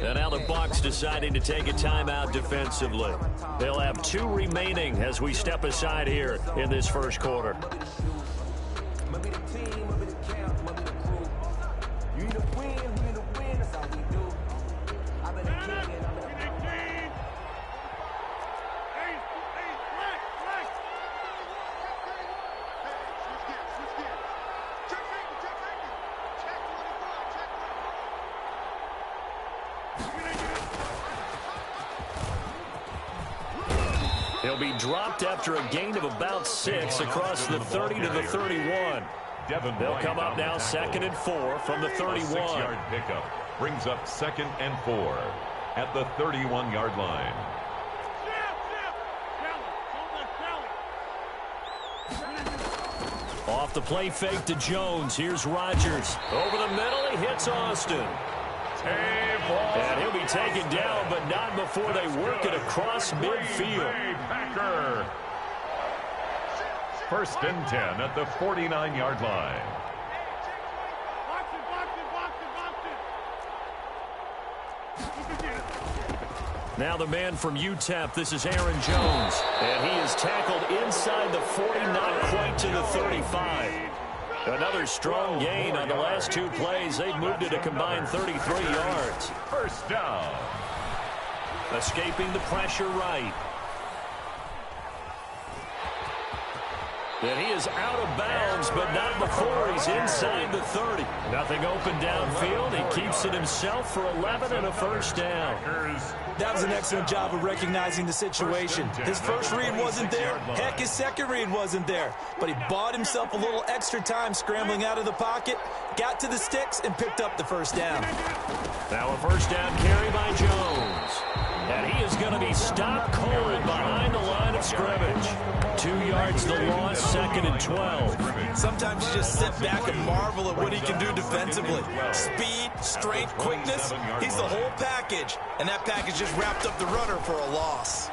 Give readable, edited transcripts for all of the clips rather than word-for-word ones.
And now the Bucs deciding to take a timeout defensively. They'll have 2 remaining as we step aside here in this first quarter. He'll be dropped after a gain of about 6 across the 30 to the 31. They'll come up now 2nd and 4 from the 31. 6-yard pickup brings up 2nd and 4 at the 31-yard line. Off the play fake to Jones. Here's Rodgers. Over the middle, he hits Austin. And he'll be taken down, but not before they work it across midfield. Packer. 1st and 10 at the 49-yard line. Now the man from UTEP, this is Aaron Jones. And he is tackled inside the 40, not quite to the 35. Another strong gain on the last 2 plays. They've moved it a combined 33 yards. 1st down. Escaping the pressure right. And he is out of bounds, but not before he's inside the 30. Nothing open downfield. He keeps it himself for 11 and a 1st down. That was an excellent job of recognizing the situation. His first read wasn't there. Heck, his second read wasn't there. But he bought himself a little extra time scrambling out of the pocket, got to the sticks, and picked up the 1st down. Now a 1st down carry by Jones. And he is going to be stopped cold behind the line of scrimmage. 2 yards the loss, 2nd and 12. Sometimes you just sit back and marvel at what he can do defensively. Speed, strength, quickness. He's the whole package. And that package just wrapped up the runner for a loss.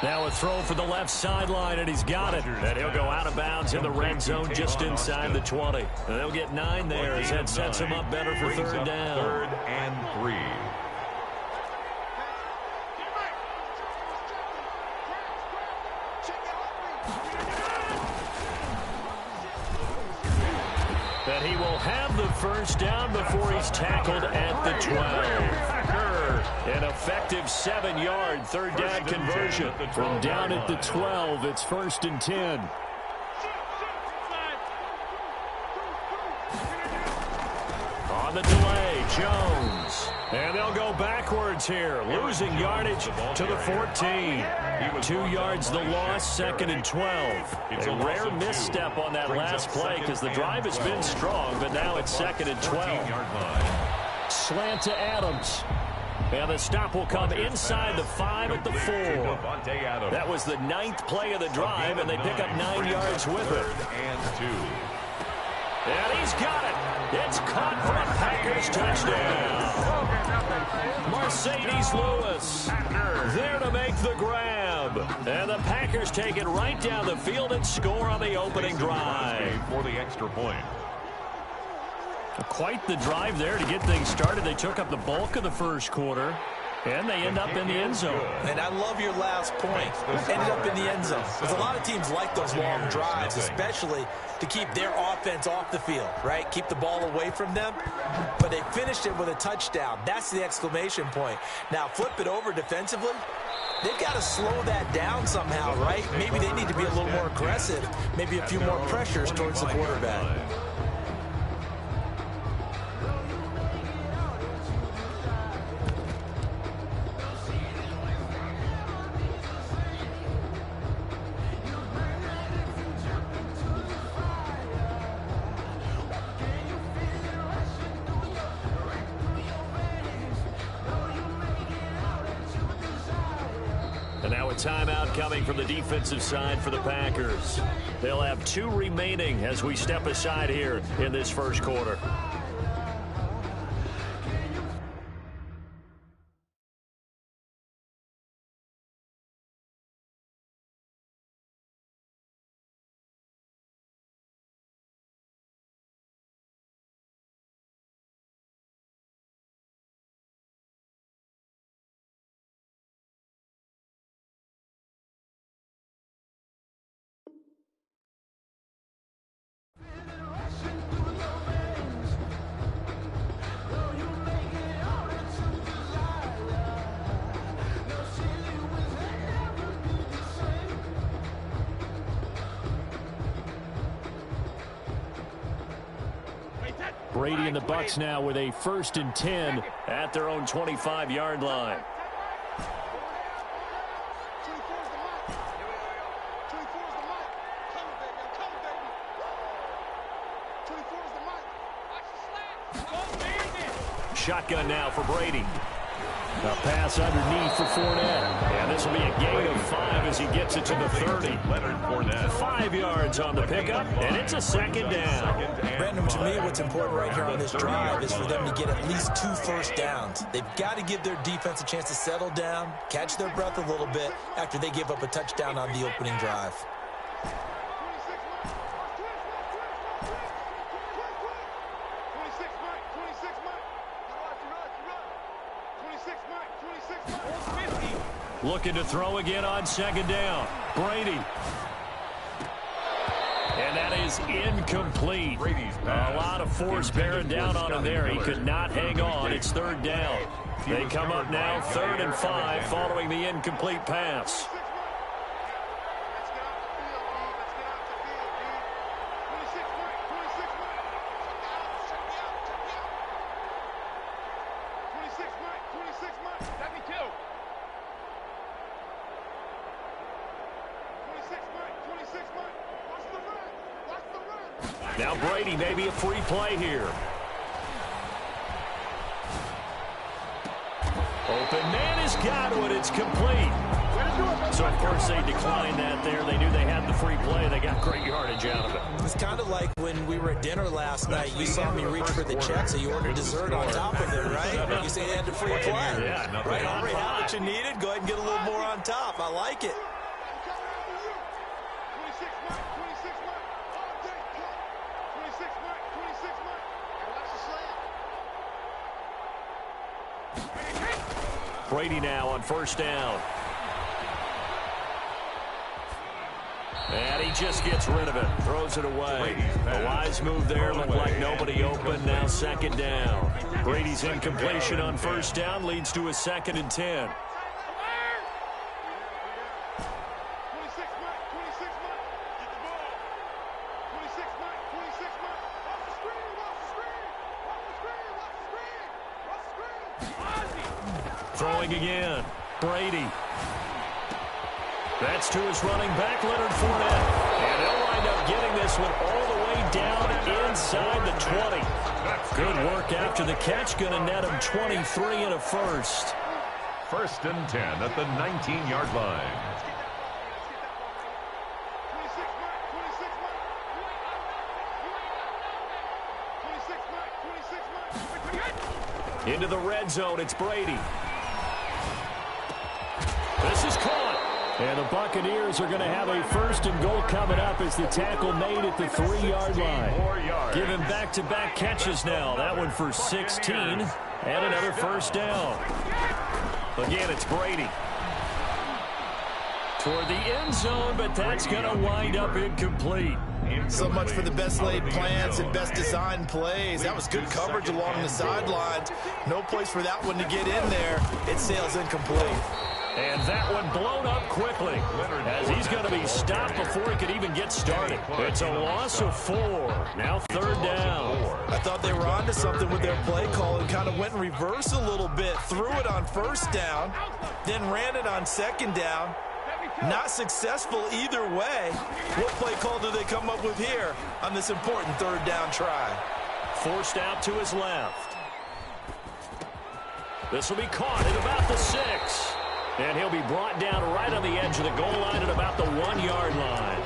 Now a throw for the left sideline, and he's got it. And he'll go out of bounds in the red zone just inside the 20. And they'll get 9 there as that sets him up better for 3rd down. 3rd and 3. And he will have the 1st down before he's tackled at the 12. An effective 7-yard 3rd down conversion. From down at the 12, it's 1st and 10. On the delay, Jones. And they'll go backwards here, losing yardage to the 14. 2 yards the loss, 2nd and 12. A rare misstep on that last play because the drive has been strong, but now it's 2nd and 12. Slant to Adams. And the stop will come inside the 5 at the 4. That was the 9th play of the drive, and they pick up 9 yards with it. And he's got it. It's caught for a Packers touchdown. Mercedes Lewis there to make the grab. And the Packers take it right down the field and score on the opening drive. For the extra point. Quite the drive there to get things started. They took up the bulk of the first quarter, and they end up in the end zone. And I love your last point. Ended up in the end zone. Because a lot of teams like those long drives, especially to keep their offense off the field, right? Keep the ball away from them. But they finished it with a touchdown. That's the exclamation point. Now, flip it over defensively. They've got to slow that down somehow, right? Maybe they need to be a little more aggressive. Maybe a few more pressures towards the quarterback. And now a timeout coming from the defensive side for the Packers. They'll have 2 remaining as we step aside here in this first quarter. Brady and the Bucs now with a 1st and 10 at their own 25-yard line. Shotgun now for Brady. A pass underneath for Fournette. And this will be a gain of 5 as he gets it to the 30. Leonard Fournette. 5 yards on the pickup, and it's a 2nd down. Brandon, to me, what's important right here on this drive is for them to get at least 2 first downs. They've got to give their defense a chance to settle down, catch their breath a little bit after they give up a touchdown on the opening drive. Looking to throw again on 2nd down. Brady. And that is incomplete. A lot of force bearing down on him there. He could not hang on. It's 3rd down. They come up now 3rd and 5 following the incomplete pass. Now Brady, maybe a free play here. Open man has got it. It's complete. So, of course, they declined that there. They knew they had the free play. They got great yardage out of it. It's kind of like when we were at dinner last night. You saw me reach for the check, so you ordered dessert on top of it, right? You say you had the free play. Yeah, right, already had what you needed. Go ahead and get a little more on top. I like it. Brady now on 1st down. And he just gets rid of it. Throws it away. A wise move there. Looked like nobody open. Now 2nd down. Brady's incompletion on 1st down leads to a 2nd and 10. Throwing again. Brady. That's to his running back, Leonard Fournette. And they'll wind up getting this one all the way down inside the 20. Good work after the catch. Going to net him 23 and a 1st. 1st and 10 at the 19-yard line. Into the red zone, it's Brady. This is caught. And the Buccaneers are going to have a 1st and goal coming up as the tackle made at the 3-yard line. Give him back-to-back catches now. That one for 16 and another 1st down. Again, it's Brady. Toward the end zone, but that's going to wind up incomplete. So much for the best laid plans and best designed plays. That was good coverage along the sidelines. No place for that one to get in there. It sails incomplete. And that one blown up quickly as he's going to be stopped before he could even get started. It's a loss of 4. Now 3rd down. I thought they were onto something with their play call and kind of went in reverse a little bit. Threw it on 1st down, then ran it on 2nd down. Not successful either way. What play call do they come up with here on this important 3rd down try? Forced out to his left. This will be caught at about the 6. And he'll be brought down right on the edge of the goal line at about the 1-yard line.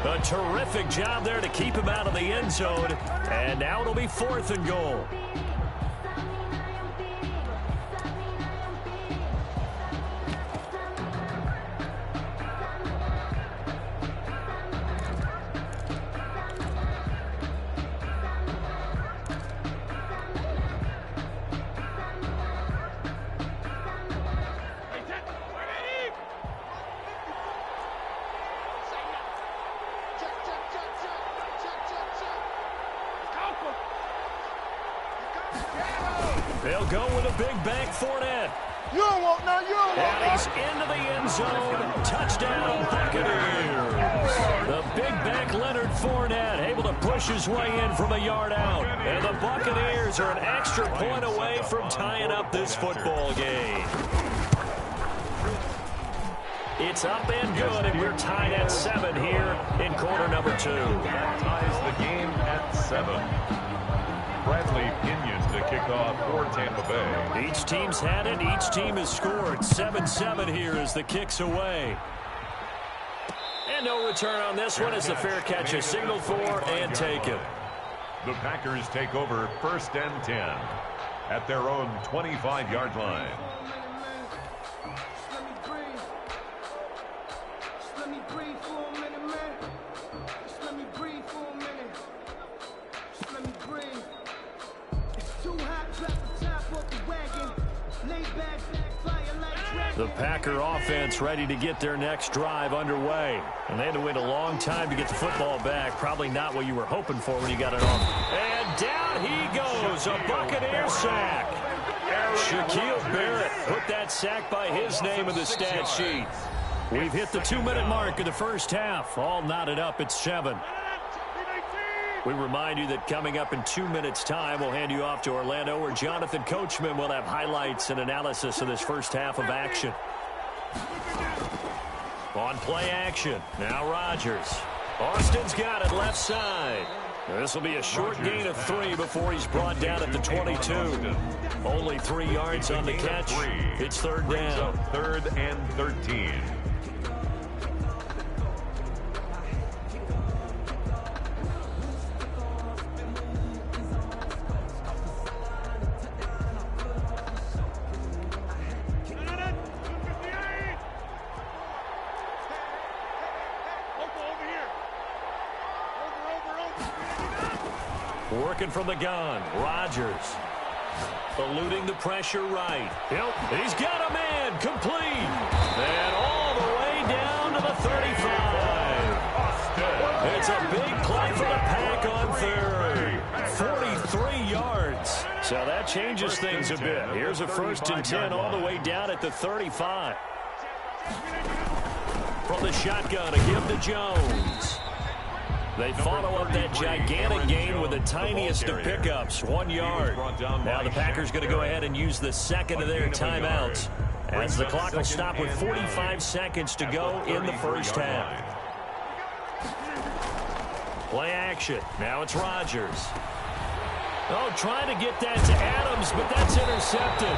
A terrific job there to keep him out of the end zone. And now it'll be 4th and goal. They'll go with a big bank Fournette. You don't want now. You don't want And he's into the end zone. Touchdown, Buccaneers. The big back Leonard Fournette able to push his way in from a yard out. And the Buccaneers are an extra point away from tying up this football game. It's up and good, and we're tied at 7 here in quarter number 2. That ties the game at 7. Bradley Pinion to kick off for Tampa Bay. Each team's had it. Each team has scored. 7-7 here as the kick's away. And no return on this one as the fair catch is signaled for and taken. The Packers take over 1st and 10 at their own 25-yard line. The Packer offense ready to get their next drive underway. And they had to wait a long time to get the football back. Probably not what you were hoping for when you got it on. And down he goes. A Buccaneer sack. Shaquille Barrett put that sack by his name in the stat sheet. We've hit the 2-minute mark of the first half. All knotted up at 7. We remind you that coming up in 2 minutes' time, we'll hand you off to Orlando, where Jonathan Coachman will have highlights and analysis of this first half of action. On play action, now Rodgers. Austin's got it left side. This will be a short gain of 3 before he's brought down at the 22. Only 3 yards on the catch. It's 3rd down. 3rd and 13. Working from the gun, Rodgers. Eluding the pressure right. He's got a man, complete. And all the way down to the 35. It's a big play for the Pack on 3rd. 43 yards. So that changes things a bit. Here's a 1st and 10 all the way down at the 35. From the shotgun, a give to Jones. They follow up that gigantic gain with the tiniest of pickups, 1 yard. Now the Packers going to go ahead and use the second of their timeouts as the clock will stop with 45 seconds to go in the first half. Play action. Now it's Rodgers. Oh, trying to get that to Adams, but that's intercepted.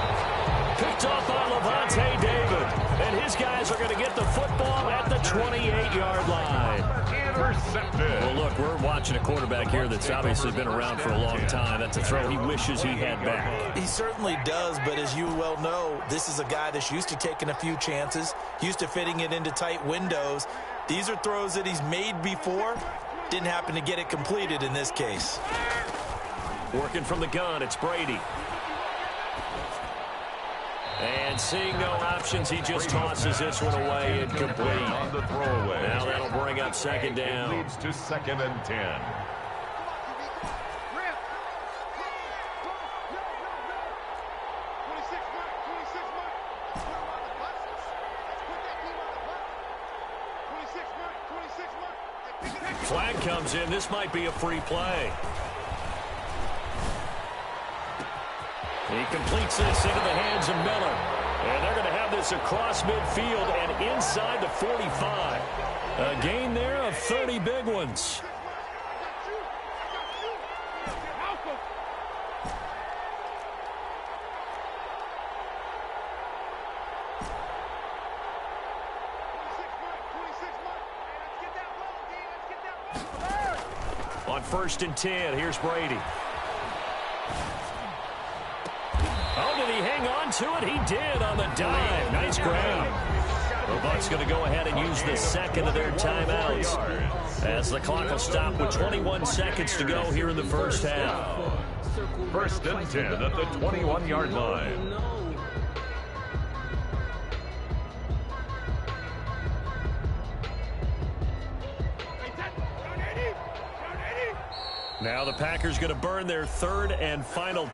Picked off by Levante David. And his guys are going to get the football at the 28-yard line. Intercepted. Well, look, we're watching a quarterback here that's obviously been around for a long time. That's a throw he wishes he had back. He certainly does, but as you well know, this is a guy that's used to taking a few chances, used to fitting it into tight windows. These are throws that he's made before. Didn't happen to get it completed in this case. Working from the gun, it's Brady. And seeing no options, he just tosses this one away incomplete. On the throwaway. Now that'll bring up 2nd down. It leads to 2nd and 10. Flag comes in. This might be a free play. He completes this into the hands of Miller. And they're going to have this across midfield and inside the 45. A gain there of 30 big ones. On 1st and 10, here's Brady. Oh, did he hang on to it? He did on the dive. Nice grab. The Bucs going to go ahead and use the second of their timeouts as the clock will stop with 21 seconds to go here in the first half. 1st and 10 at the 21-yard line. Now the Packers going to burn their 3rd and final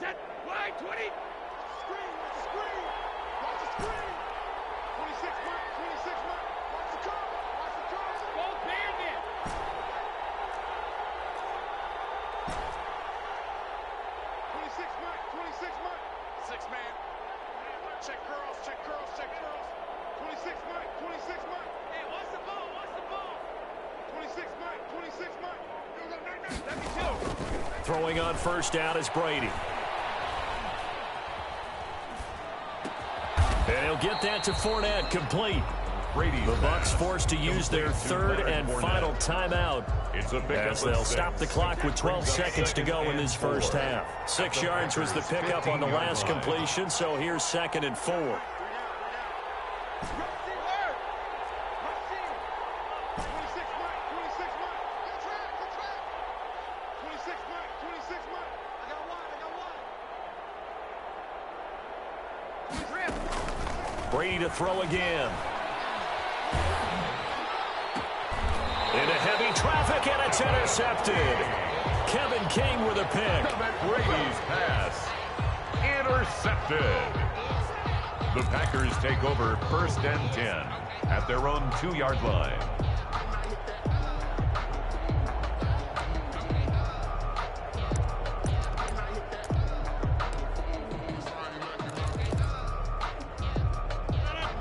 Set. Wide 20. Screen. Watch the screen. 26 Mike. 26 Mike. Watch the curl. Watch the curl. Ball banned it. 26 Mike. 26 Mike. 6 man. Check curls. 26 Mike. 26 Mike. Hey, what's the ball? 26 Mike. 26 Mike. Let me go. Throwing on first down is Brady. And he'll get that to Fournette, complete. The Bucs forced to use their third and final timeout as they'll stop the clock with 12 seconds to go in this first half. 6 yards was the pickup on the last completion, so here's 2nd and 4. Brady to throw again. Into heavy traffic, and it's intercepted. Kevin King with a pick. Brady's pass. Intercepted. The Packers take over 1st and 10 at their own 2-yard line.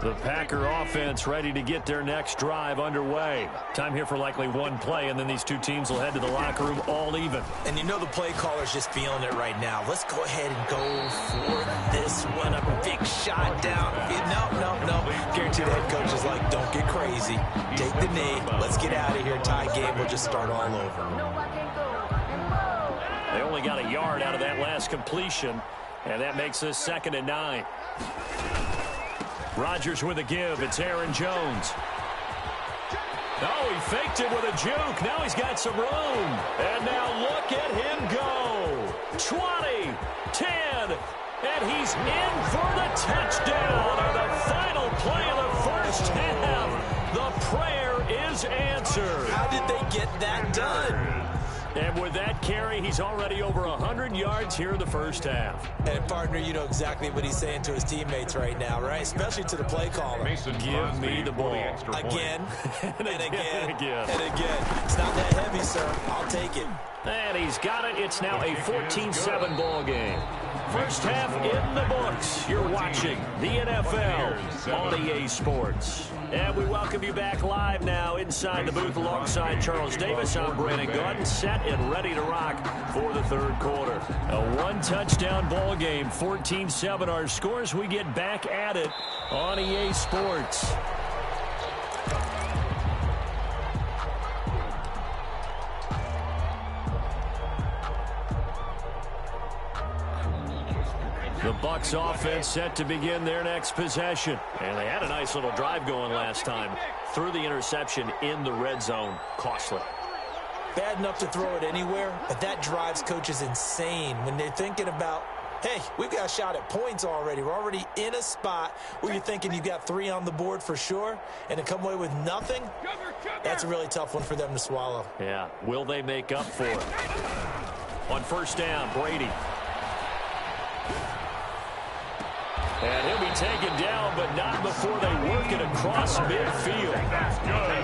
The Packer offense ready to get their next drive underway. Time here for likely one play, and then these two teams will head to the locker room all even. And you know the play caller's just feeling it right now. Let's go ahead and go for this one. A big shot down. No. Guarantee the head coach is like, don't get crazy. Take the knee. Let's get out of here. Tie game. We'll just start all over. They only got a yard out of that last completion, and that makes this 2nd and 9. Rodgers with a give. It's Aaron Jones. Oh, he faked it with a juke. Now he's got some room. And now look at him go. 20, 10, and he's in for the touchdown. And the final play of the first half. The prayer is answered. How did they get that done? And with that carry, he's already over 100 yards here in the first half. And, partner, you know exactly what he's saying to his teammates right now, right? Especially to the play caller. Give me the ball. Again, and again, and again. It's not that heavy, sir. I'll take it. And he's got it. It's now a 14-7 ball game. First half in the books. You're watching the NFL on EA Sports. And we welcome you back live now inside the booth alongside Charles Davis. I'm Brandon Gaudin, set and ready to rock for the third quarter. A one-touchdown ball game, 14-7 our scores. We get back at it on EA Sports. The Bucs offense set to begin their next possession. And they had a nice little drive going last time. Threw the interception in the red zone. Costly. Bad enough to throw it anywhere, but that drives coaches insane when they're thinking about, hey, we've got a shot at points already. We're already in a spot where you're thinking you've got 3 on the board for sure, and to come away with nothing, that's a really tough one for them to swallow. Yeah. Will they make up for it? On first down, Brady. And he'll be taken down, but not before they work it across midfield.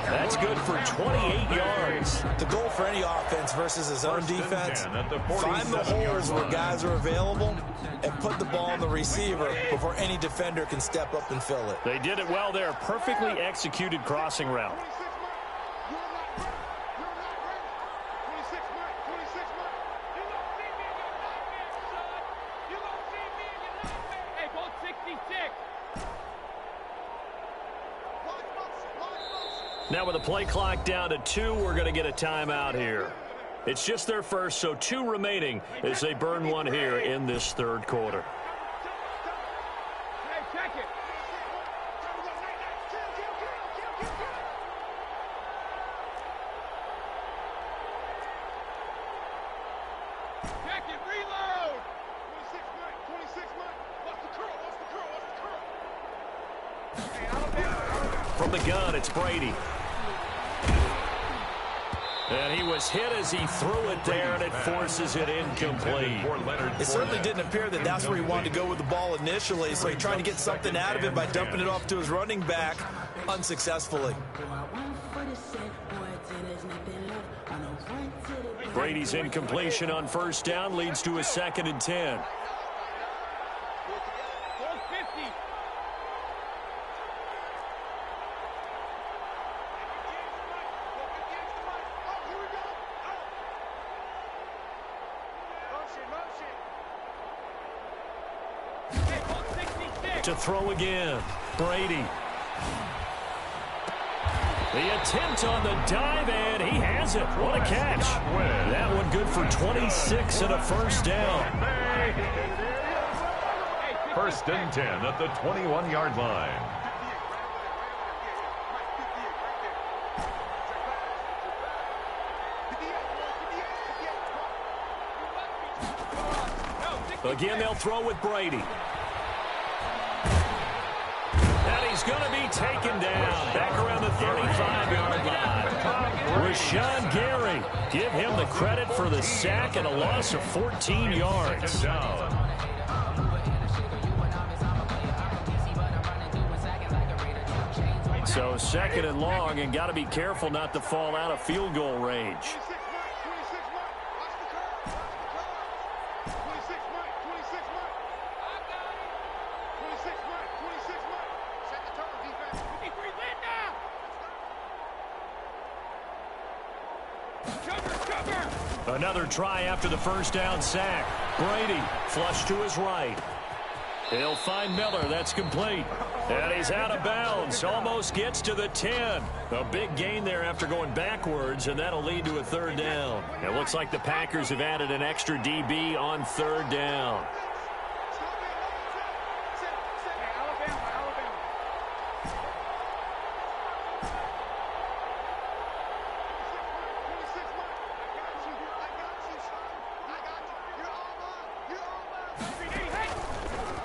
That's good for 28 yards. The goal for any offense versus his own defense, find the holes where guys are available and put the ball on the receiver before any defender can step up and fill it. They did it well there. Perfectly executed crossing route. Now with the play clock down to 2, we're going to get a timeout here. It's just their first, so 2 remaining as they burn one here in this third quarter. From the gun, it's Brady. And he was hit as he threw it there, and it forces it incomplete. It certainly didn't appear that that's where he wanted to go with the ball initially, so he tried to get something out of it by dumping it off to his running back unsuccessfully. Brady's incompletion on first down leads to a 2nd and 10. To throw again, Brady. The attempt on the dive, and he has it. What a catch. That one good for 26 and a first down. 1st and 10 at the 21-yard line. Again, they'll throw with Brady. He's going to be taken down back around the 35-yard line. Rashawn Gary, give him the credit for the sack and a loss of 14 yards. So 2nd and long, and got to be careful not to fall out of field goal range. Another try after the first down sack. Brady flush to his right. He'll find Miller. That's complete. And he's out of bounds. Almost gets to the 10. A big gain there after going backwards, and that'll lead to a 3rd down. It looks like the Packers have added an extra DB on 3rd down.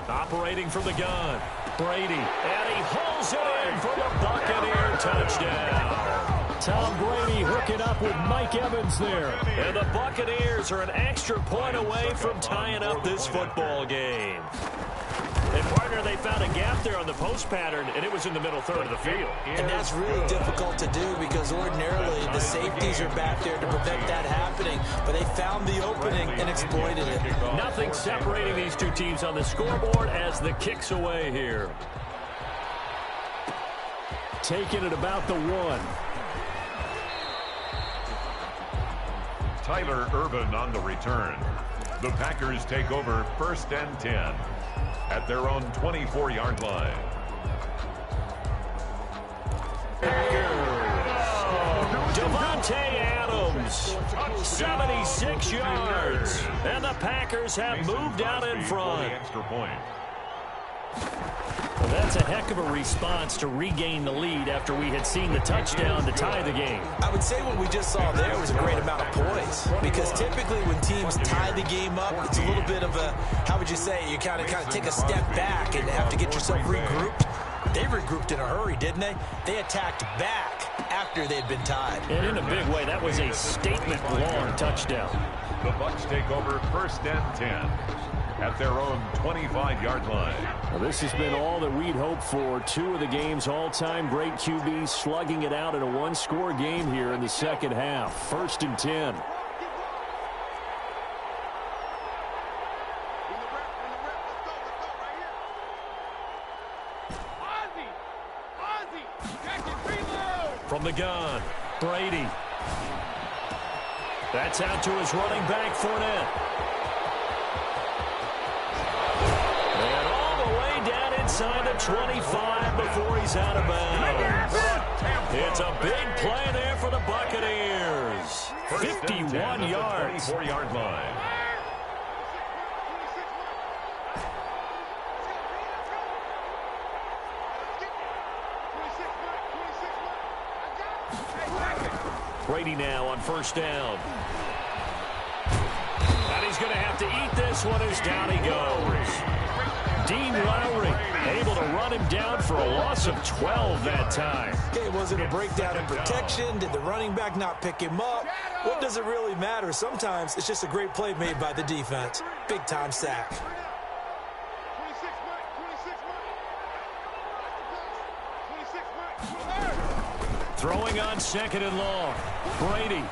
Operating from the gun, Brady, and he hauls it in for the Buccaneer touchdown. Tom Brady hooking up with Mike Evans there. And the Buccaneers are an extra point away from tying up this football game. And, partner, they found a gap there on the post pattern, and it was in the middle third of the field. And that's really difficult to do because ordinarily the safeties are back there to prevent that happening. But they found the opening and exploited it. Nothing separating these two teams on the scoreboard as the kick's away here. Taking it about the 1. Tyler Ervin on the return. The Packers take over 1st and 10 at their own 24-yard line. Devontae Adams, 76 yards. And the Packers have moved out in front. Extra point. Well, that's a heck of a response to regain the lead after we had seen the touchdown to tie the game. I would say what we just saw there was a great amount of poise, because typically when teams tie the game up, it's a little bit of a, how would you say, you kind of take a step back and have to get yourself regrouped. They regrouped in a hurry, didn't they? They attacked back after they'd been tied. And in a big way, that was a statement-long touchdown. The Bucs take over 1st and 10 at their own 25-yard line. Well, this has been all that we'd hoped for. 2 of the game's all-time great QBs slugging it out in a one-score game here in the second half. 1st and 10. From the gun, Brady. That's out to his running back, Fournette. And all the way down inside the 25 before he's out of bounds. It's a big play there for the Buccaneers. 51 yards. 24-yard line. Brady now on 1st down. And he's going to have to eat this one as down he goes. Dean Lowry able to run him down for a loss of 12 that time. Okay, was it a breakdown in protection? Did the running back not pick him up? What does it really matter? Sometimes it's just a great play made by the defense. Big-time sack. Throwing on 2nd and long. Brady.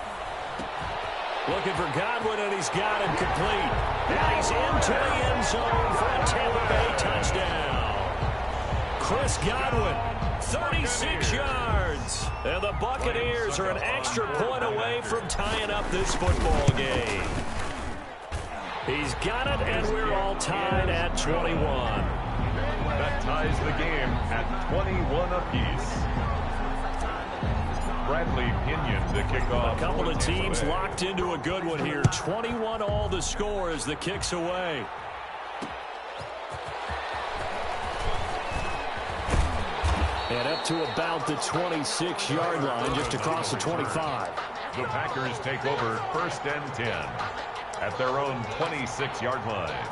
Looking for Godwin, and he's got him complete. And he's into the end zone for a Tampa Bay touchdown. Chris Godwin, 36 yards. And the Buccaneers are an extra point away from tying up this football game. He's got it, and we're all tied at 21. That ties the game at 21 apiece. Bradley Pinion to kick off. A couple of teams locked into a good one here. 21 all the score as the kick's away. And up to about the 26-yard line, just across the 25. The Packers take over 1st and 10 at their own 26-yard line.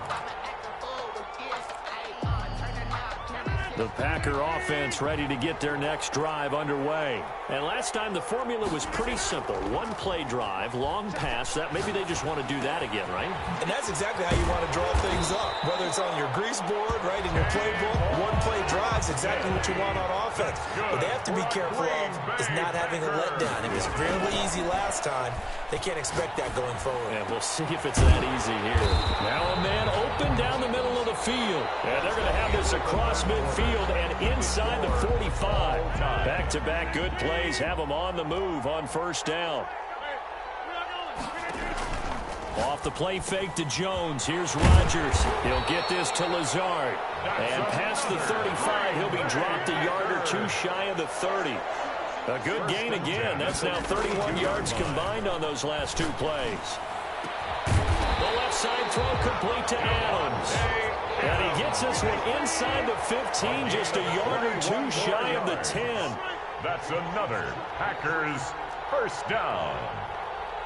The Packer offense ready to get their next drive underway. And last time the formula was pretty simple. One-play drive, long pass. That maybe they just want to do that again, right? And that's exactly how you want to draw things up. Whether it's on your grease board, right, in your playbook, one-play drive's exactly what you want on offense. What they have to be careful of is not having a letdown. It was fairly easy last time. They can't expect that going forward. And we'll see if it's that easy here. Now a man open down the middle of the field. And they're going to have this across midfield and inside the 45. Back-to-back good plays have them on the move on 1st down. Off the play fake to Jones. Here's Rodgers. He'll get this to Lazard. And past the 35, he'll be dropped a yard or two shy of the 30. A good gain again. That's now 31 yards combined on those last two plays. The left side throw complete to Adams. And he gets this one inside the 15, just a yard or two shy of the 10. That's another Packers 1st down.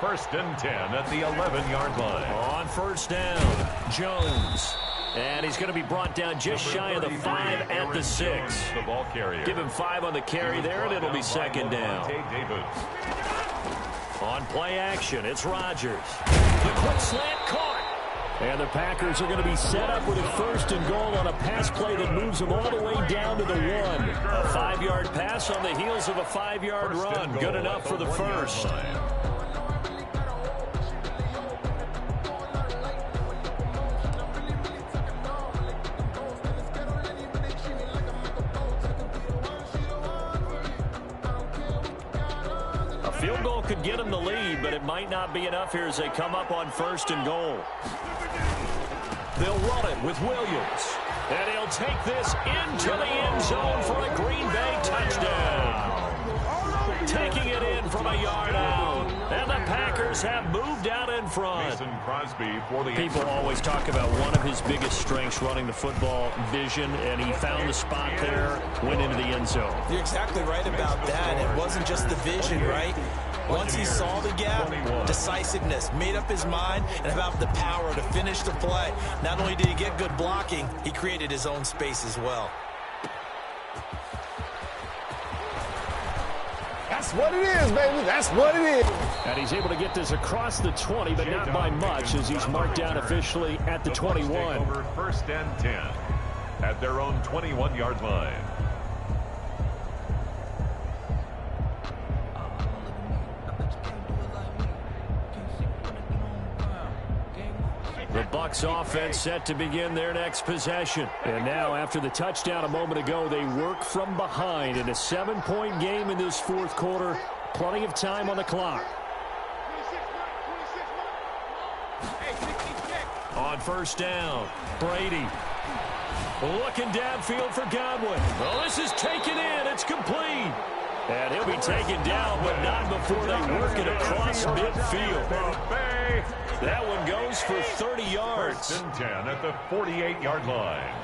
1st and 10 at the 11-yard line. On 1st down, Jones. And he's going to be brought down just shy of the 5 at the 6. The ball carrier. Give him 5 on the carry there, and it'll be 2nd down. On play action, it's Rodgers. The quick slant caught. And the Packers are going to be set up with a 1st and goal on a pass play that moves them all the way down to the 1. A 5-yard pass on the heels of a 5-yard run. Good enough for the 1st. Field goal could get them the lead, but it might not be enough here as they come up on 1st and goal. They'll run it with Williams. And he'll take this into the end zone for a Green Bay touchdown. Taking it in from a yard out. And the Packers have moved out in front. Mason Crosby for the People always talk about one of his biggest strengths running the football, vision, and he found the spot there, went into the end zone. You're exactly right about that. It wasn't just the vision, right? Once he saw the gap, decisiveness, made up his mind, and about the power to finish the play. Not only did he get good blocking, he created his own space as well. That's what it is, baby. That's what it is. And he's able to get this across the 20, but not by much as he's marked down officially at the 21. Over 1st and 10 at their own 21-yard line. The Bucs offense set to begin their next possession. And now, after the touchdown a moment ago, they work from behind in a 7-point game in this 4th quarter. Plenty of time on the clock. On 1st down, Brady. Looking downfield for Godwin. Well, this is taken in. It's complete. And he'll be taken down, but not before they work it across midfield. That one goes for 30 yards. 1st and 10 at the 48-yard line.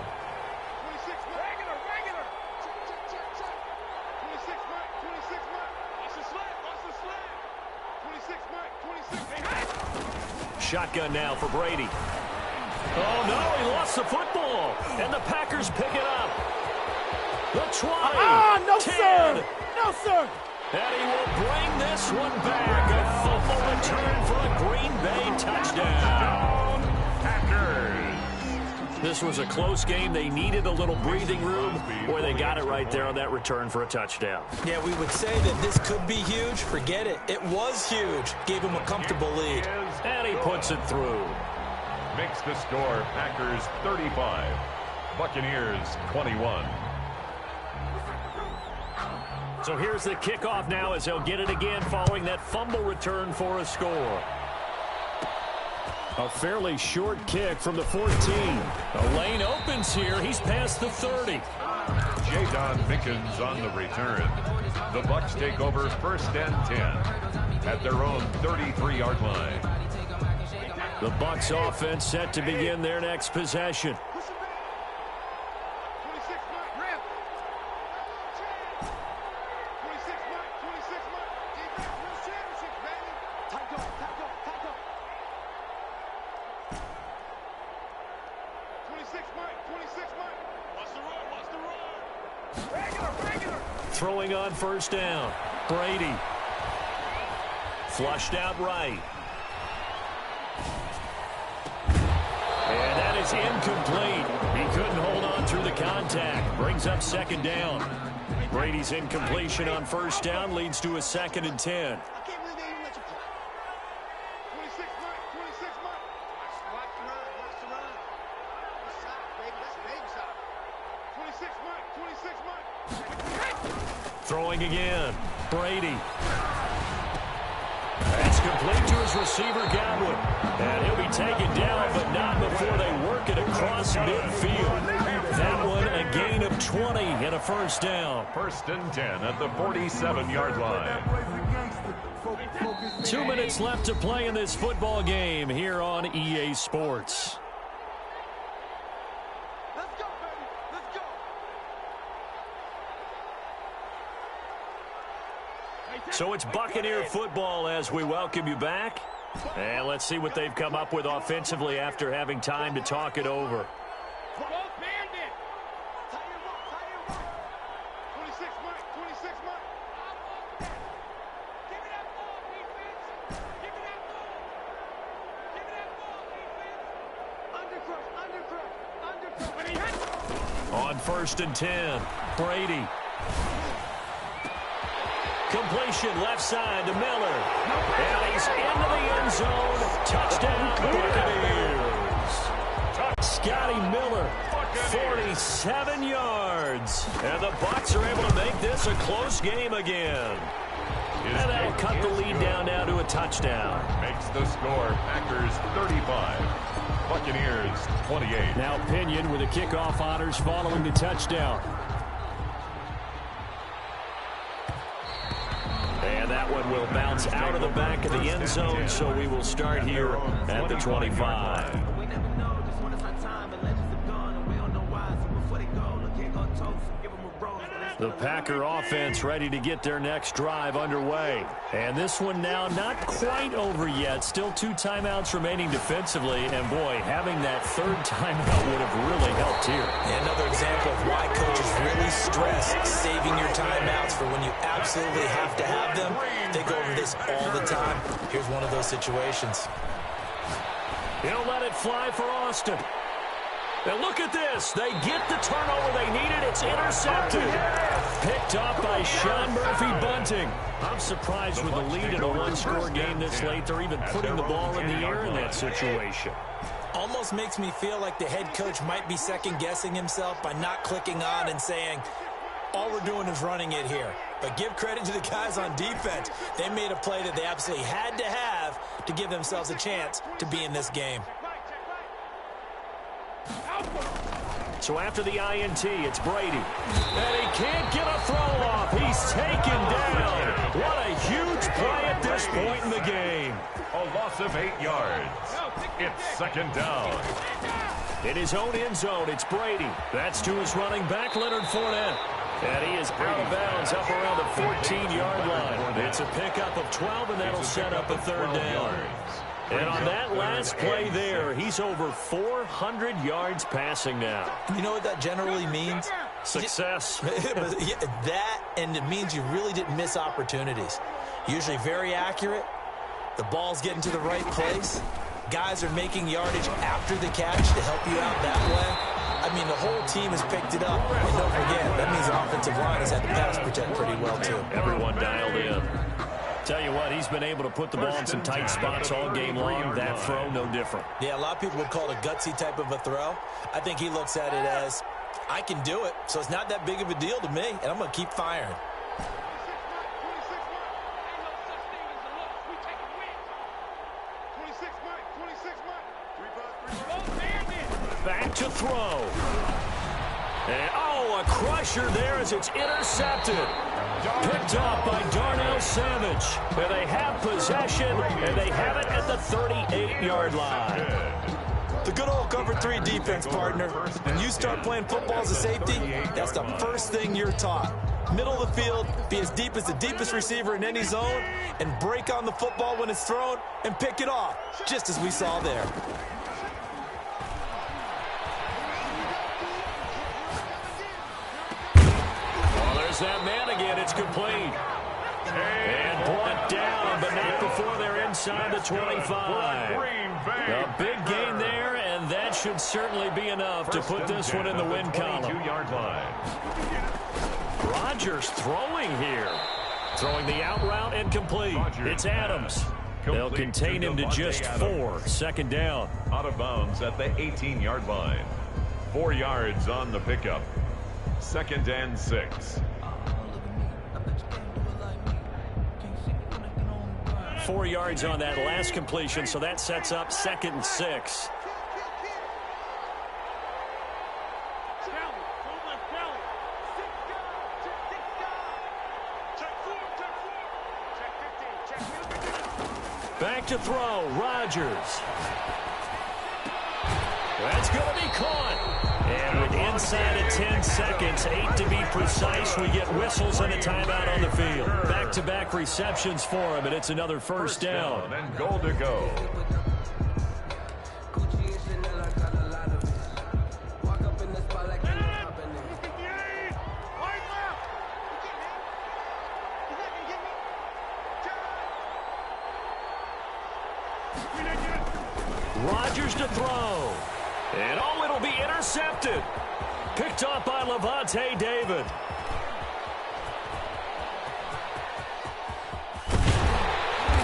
Shotgun now for Brady. Oh, no, he lost the football. And the Packers pick it up. The 20. No, 10. sir. No, sir. And he will bring this one back. A fumble return for a Green Bay touchdown. Packers. This was a close game. They needed a little breathing room, or they got it right there on that return for a touchdown. Yeah, we would say that this could be huge. Forget it. It was huge. Gave him a comfortable lead. And he puts it through. Makes the score Packers 35, Buccaneers 21. So here's the kickoff now as he'll get it again following that fumble return for a score. A fairly short kick from the 14. The lane opens here. He's past the 30. Jadon Mickens on the return. The Bucs take over 1st and 10 at their own 33-yard line. The Bucs offense set to begin their next possession. Throwing on 1st down. Brady. Flushed out right. And that is incomplete. He couldn't hold on through the contact. Brings up 2nd down. Brady's incompletion on 1st down leads to a 2nd and 10. Throwing again. Brady. That's complete to his receiver, Godwin. And he'll be taken down, but not before they work it across midfield. That one, a gain of 20 and a 1st down. 1st and 10 at the 47-yard line. 2 minutes left to play in this football game here on EA Sports. So it's Buccaneer football as we welcome you back. And let's see what they've come up with offensively after having time to talk it over. On 1st and 10, Brady. Completion left side to Miller. And he's into the end zone. Touchdown, Buccaneers. Scotty Miller, 47 yards. And the Bucs are able to make this a close game again. And that'll cut the lead down now to a touchdown. Makes the score Packers 35, Buccaneers 28. Now Pinion with the kickoff honors following the touchdown. And that one will bounce out of the back of the end zone, so we will start here at the 25. The Packer offense ready to get their next drive underway. And this one now not quite over yet. Still 2 timeouts remaining defensively. And, boy, having that 3rd timeout would have really helped here. Another example of why coaches really stress saving your timeouts for when you absolutely have to have them. They go over this all the time. Here's one of those situations. He'll let it fly for Austin. And look at this. They get the turnover they needed. It's intercepted. Picked off by Sean Murphy-Bunting. I'm surprised with the lead in a one-score game this late. They're even putting the ball in the air in that situation. Almost makes me feel like the head coach might be second-guessing himself by not clicking on and saying, all we're doing is running it here. But give credit to the guys on defense. They made a play that they absolutely had to have to give themselves a chance to be in this game. So after the INT, it's Brady. And he can't get a throw off. He's taken down. What a huge play at this point in the game. A loss of 8 yards. It's 2nd down. In his own end zone, it's Brady. That's to his running back, Leonard Fournette. And he is out of bounds up around the 14-yard line. It's a pickup of 12, and that'll set up a 3rd down. And on that last play there, he's over 400 yards passing now. You know what that generally means? Success. That, and it means you really didn't miss opportunities. Usually very accurate. The ball's getting to the right place. Guys are making yardage after the catch to help you out that way. I mean, the whole team has picked it up. And don't forget, that means the offensive line has had to pass protect pretty well, too. Everyone dialed in. Tell you what, he's been able to put the ball in some tight spots all game long. That throw, no different. Yeah, a lot of people would call it a gutsy type of a throw. I think he looks at it as, I can do it, so it's not that big of a deal to me, and I'm going to keep firing. Back to throw. And, oh, a crusher there as it's intercepted. Picked off by Darnell Savage. And they have possession, and they have it at the 38-yard line. The good old cover 3 defense, partner. When you start playing football as a safety, that's the first thing you're taught. Middle of the field, be as deep as the deepest receiver in any zone, and break on the football when it's thrown and pick it off, just as we saw there. That man again, it's complete. And brought down, but not before they're inside the 25. A big gain there, and that should certainly be enough to put this one in the win column. Rodgers throwing here. Throwing the out route and complete. It's Adams. They'll contain him to just 4. Second down. Out of bounds at the 18-yard line. 4 yards on the pickup. 2nd and 6. 4 yards on that last completion, so that sets up 2nd and 6. Back to throw, Rodgers. That's going to be caught. And with inside of 10 seconds, 8 to be precise, we get whistles and a timeout on the field. Back-to-back receptions for him, and it's another first down. And goal to go. Rodgers to throw. And, oh, it'll be intercepted. Picked off by Levante David.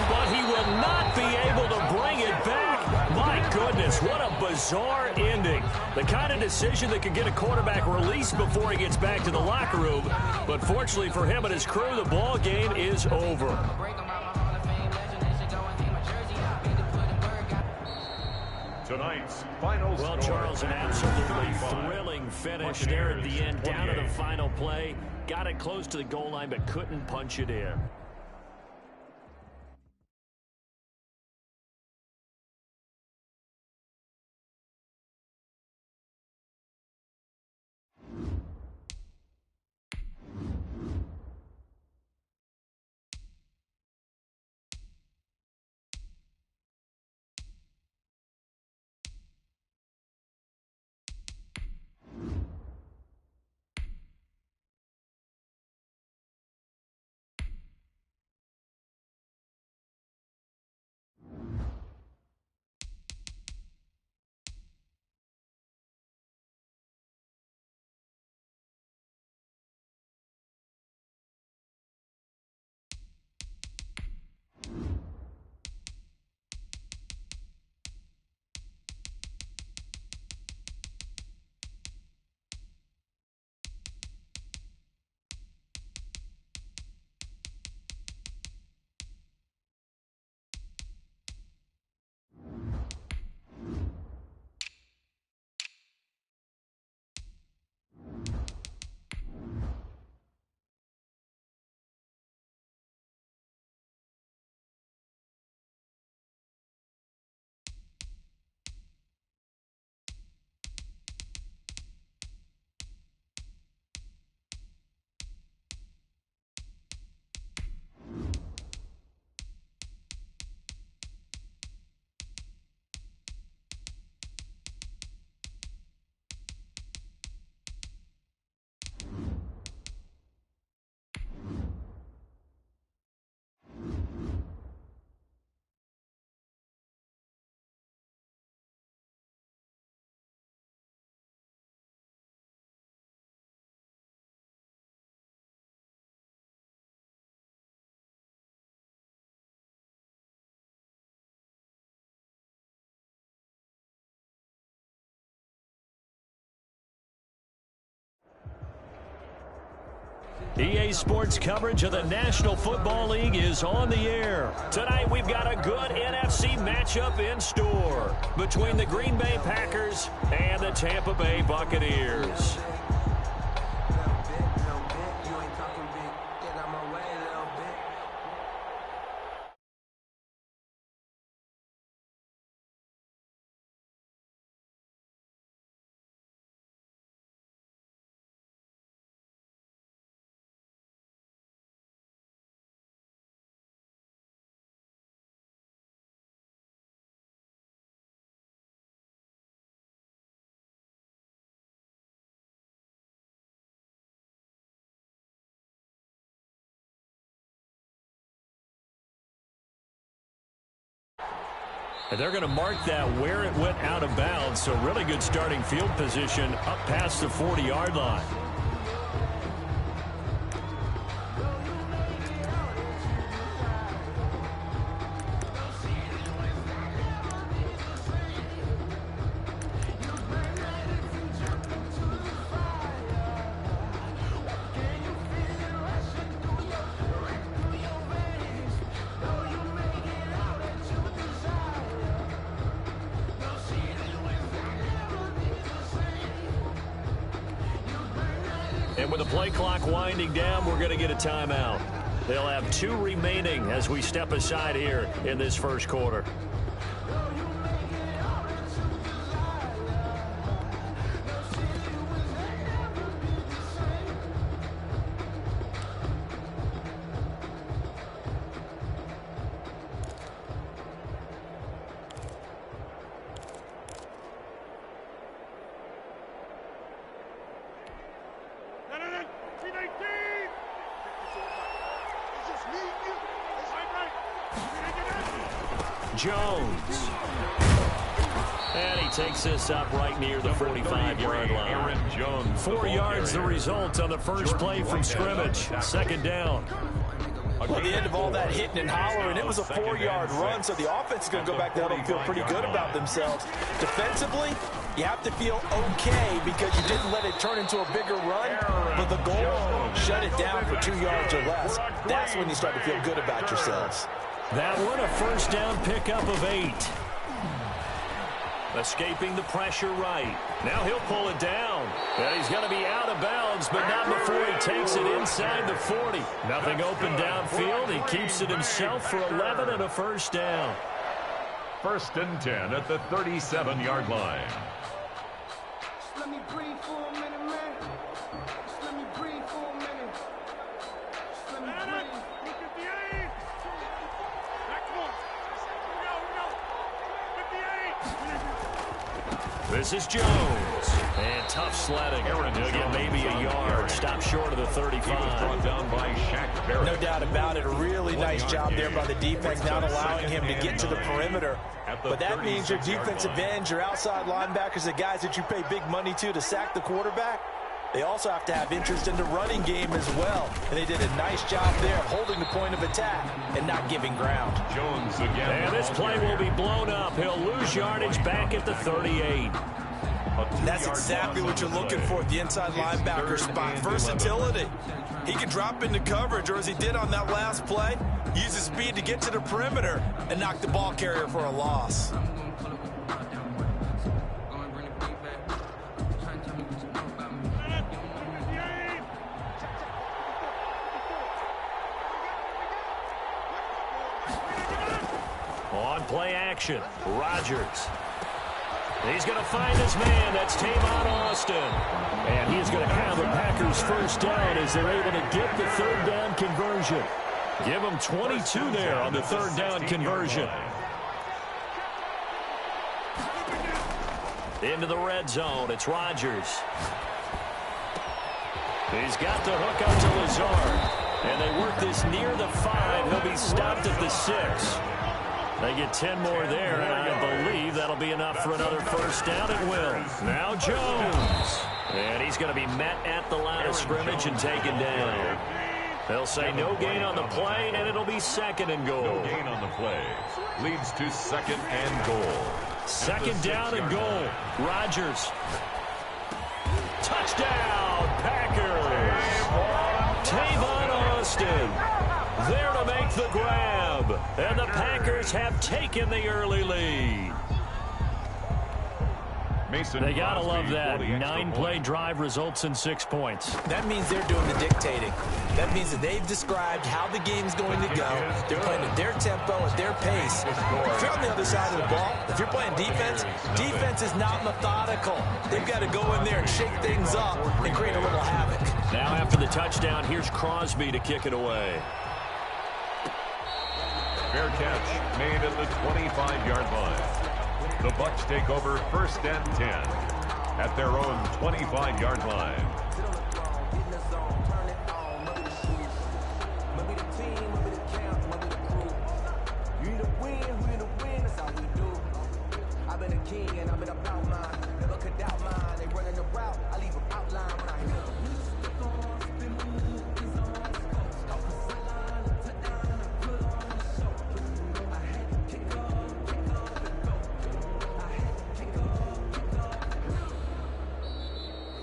But he will not be able to bring it back. My goodness, what a bizarre ending. The kind of decision that could get a quarterback released before he gets back to the locker room. But fortunately for him and his crew, the ball game is over. Tonight's final Well, score. Charles, an absolutely thrilling finish there at the end, down to the final play. Got it close to the goal line, but couldn't punch it in. EA Sports coverage of the National Football League is on the air. Tonight we've got a good NFC matchup in store between the Green Bay Packers and the Tampa Bay Buccaneers. And they're going to mark that where it went out of bounds. So really good starting field position up past the 40-yard line. And with the play clock winding down, we're going to get a timeout. They'll have 2 remaining as we step aside here in this first quarter. Jones. And he takes this up right near the 45-yard line. 4 yards the result on the first play from scrimmage. Second down. Well, the end of all that hitting and hollering, it was a 4-yard run, so the offense is going to go back there and feel pretty good about themselves. Defensively, you have to feel okay because you didn't let it turn into a bigger run, but the goal, shut it down for 2 yards or less. That's when you start to feel good about yourselves. That one a first down pickup of 8. Escaping the pressure right. Now he'll pull it down. And he's going to be out of bounds, but not before he takes it inside the 40. Nothing open downfield. He keeps it himself for 11 and a first down. 1st and 10 at the 37-yard line. Let me breathe for a minute, man. Just let me breathe for a minute. Just let me breathe. This is Jones. And tough sledding. He'll get maybe a yard. Stop short of the 35. He was brought down by Shaq Barrett. No doubt about it. A really nice job there by the defense, not allowing him to get to the perimeter. But that means your defensive ends, your outside linebackers, the guys that you pay big money to sack the quarterback, they also have to have interest in the running game as well. And they did a nice job there holding the point of attack and not giving ground. Jones again. And this play will be blown up. He'll lose yardage back at the 38. That's exactly what you're looking for at the inside linebacker spot. Versatility. He can drop into coverage, or as he did on that last play, use his speed to get to the perimeter and knock the ball carrier for a loss. On play action, Rodgers. He's going to find his man. That's Tavon Austin. And he's going to have the Packers first down as they're able to get the 3rd down conversion. Give them 22 there on the 3rd down conversion. Into the red zone. It's Rodgers. He's got the hook up to Lazard. And they work this near the 5. He'll be stopped at the 6. They get 10 more there, and I believe that'll be enough for another first down. It will. Now Jones. And he's going to be met at the line of scrimmage and taken down. They'll say no gain on the play, and it'll be 2nd and goal. No gain on the play. Leads to 2nd and goal. 2nd down and goal. Rodgers. Touchdown, Packers. There to make the grab. And the Packers have taken the early lead. They got to love that. 9-play drive results in 6 points. That means they're doing the dictating. That means that they've described how the game's going to go. They're playing at their tempo, at their pace. If you're on the other side of the ball, if you're playing defense, defense is not methodical. They've got to go in there and shake things up and create a little havoc. Now after the touchdown, here's Crosby to kick it away. Fair catch made at the 25-yard line. The Bucs take over 1st and 10 at their own 25-yard line. I've been a king and I've been about mine. Never could doubt mine. They running the route. I leave them outline when I hear them.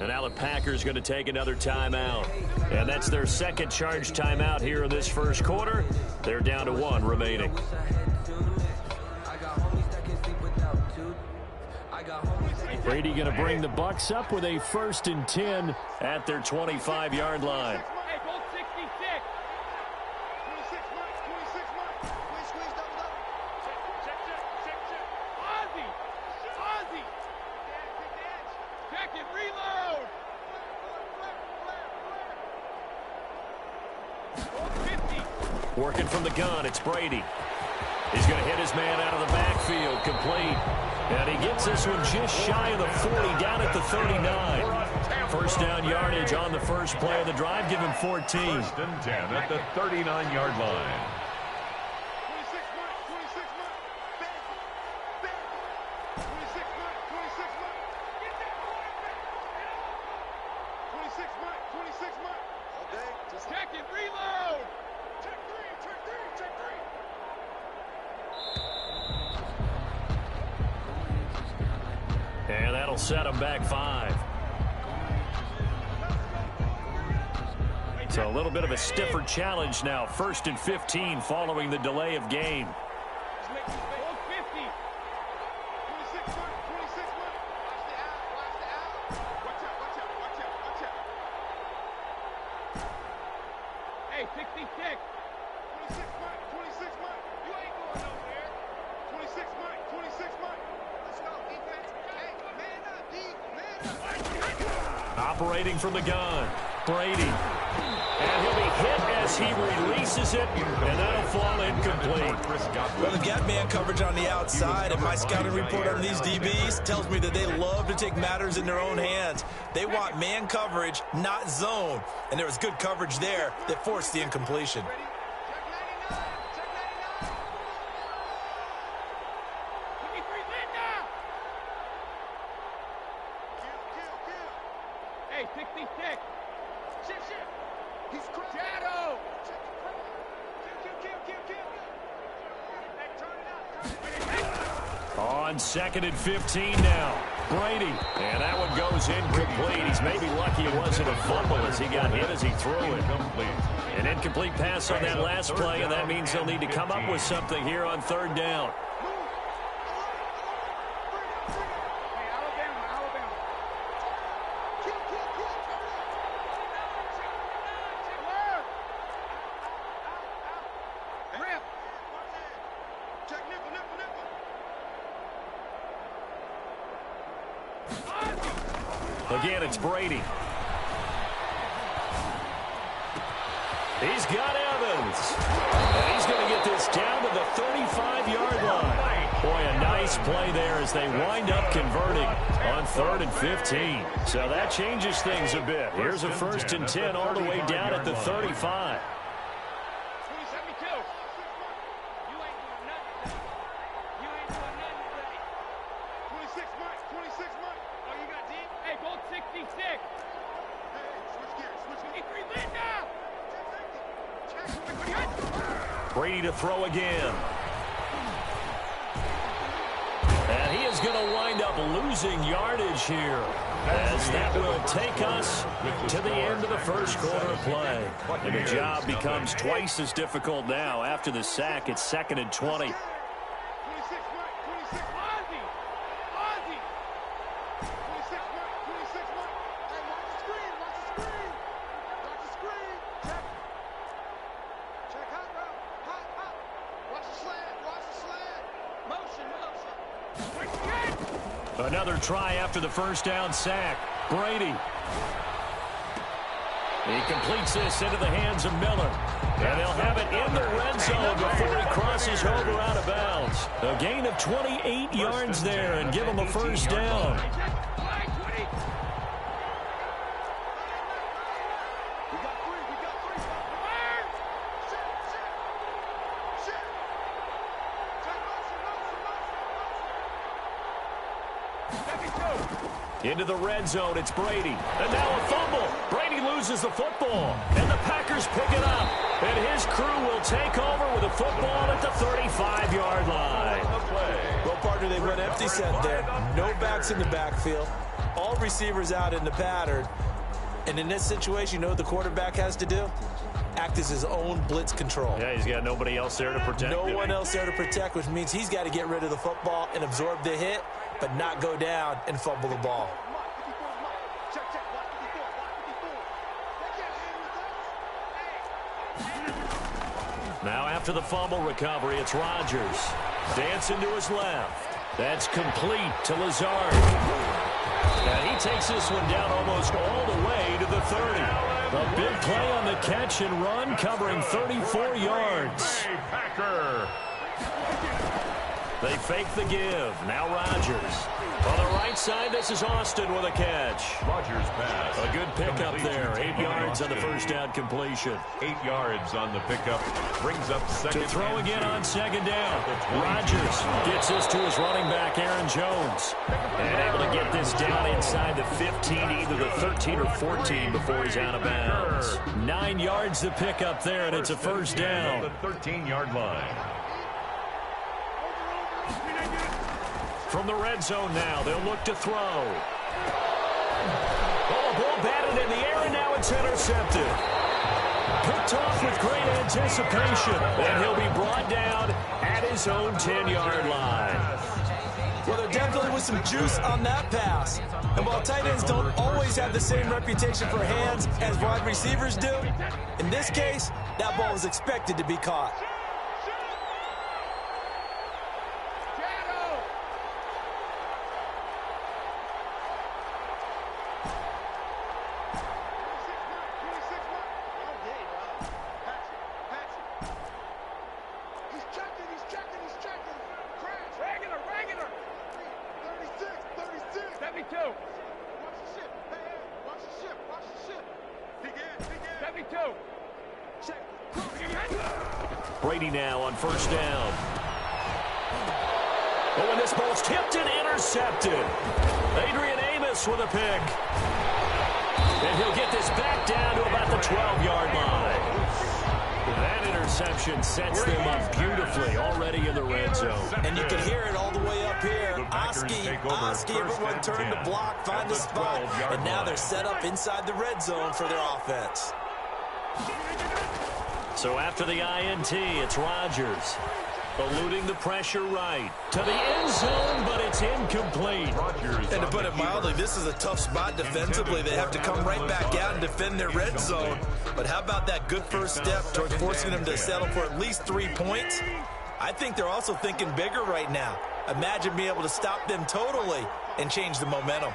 And now the Packers going to take another timeout. And that's their second charge timeout here in this first quarter. They're down to 1 remaining. Brady going to bring the Bucs up with a 1st and 10 at their 25-yard line. Hey, go 66. 26 months, 26 months. Squeeze, double, double. Check. Ozzy. Check it, reload. 50. Working from the gun, it's Brady. He's going to hit his man out of the backfield, complete. And he gets this one just shy of the 40, down at the 39. 1st down yardage on the first play of the drive, give him 14. 1st and 10 at the 39-yard line. 26 months, 26 months. Bang. 26 months, 26 months. Get that boy back. 26 months, 26 months. Okay, just check it, reload. Check 3. And that'll set him back 5. So a little bit of a stiffer challenge now. 1st and 15 following the delay of game. 50. 26 months, 26 months. Watch the out. Watch out. Hey, 66. 26 months. You ain't going nowhere. 26 months. Let's go, defense. Hey, man up, D. Man up. Operating from the gun, Brady. And he'll be hit as he releases it, and that'll fall incomplete. Well, they've got man coverage on the outside, and my scouting report on these DBs tells me that they love to take matters in their own hands. They want man coverage, not zone. And there was good coverage there that forced the incompletion. Hey, 66. Shit. He's cracked. Shadow. Kill. Hey, turn it up. On 2nd and 15 now, Brady. And that one goes incomplete. He's maybe lucky it wasn't a fumble as he got hit as he threw it. An incomplete pass on that last play, and that means they'll need to come up with something here on 3rd down. Again, it's Brady. He's got Evans. And he's going to get this down to the 35-yard line. Boy, a nice play there as they wind up converting on 3rd and 15. So that changes things a bit. Here's a 1st and 10 all the way down at the 35. Brady to throw again. And he is going to wind up losing yardage here, as that will take us to the end of the first quarter of play. And the job becomes twice as difficult now. After the sack, it's 2nd and 20. Another try after the first down sack. Brady. He completes this into the hands of Miller. And they'll have it in the red zone before he crosses over out of bounds. A gain of 28 yards there and give him a first down. Into the red zone, it's Brady. And now a fumble. Brady loses the football. And the Packers pick it up. And his crew will take over with the football at the 35-yard line. Well, partner, they went empty set there. No backs in the backfield. All receivers out in the pattern. And in this situation, you know what the quarterback has to do? Act as his own blitz control. Yeah, he's got nobody else there to protect. No one else there to protect, which means he's got to get rid of the football and absorb the hit, but not go down and fumble the ball. Now after the fumble recovery, it's Rodgers. Dancing to his left. That's complete to Lazard. And he takes this one down almost all the way to the 30. A big play on the catch and run, covering 34 yards. They fake the give. Now Rodgers. On the right side, this is Austin with a catch. Rodgers pass. A good pickup there. 8 yards on the first down completion. 8 yards on the pickup. Brings up second. To throw again on second down. Rodgers gets this to his running back, Aaron Jones. And able to get this down inside the 15, either the 13 or 14 before he's out of bounds. 9 yards to pick up there, and it's a first down. The 13-yard line. From the red zone now, they'll look to throw. Oh, ball batted in the air, and now it's intercepted. Picked off with great anticipation, and he'll be brought down at his own 10-yard line. Well, there definitely was some juice on that pass. And while tight ends don't always have the same reputation for hands as wide receivers do, in this case, that ball was expected to be caught. Brady now on first down. Oh, and this ball's tipped and intercepted. Adrian Amos with a pick. And he'll get this back down to about the 12-yard line. That interception sets them up beautifully already in the red zone. And you can hear it all the way up here. Oski, everyone turned to block, find a spot, and now they're set up inside the red zone for their offense. So after the INT, it's Rodgers. Eluding the pressure right. To the end zone, but it's incomplete. And to put it mildly, this is a tough spot defensively. They have to come right back out and defend their red zone. But how about that good first step towards forcing them to settle for at least 3 points? I think they're also thinking bigger right now. Imagine being able to stop them totally and change the momentum.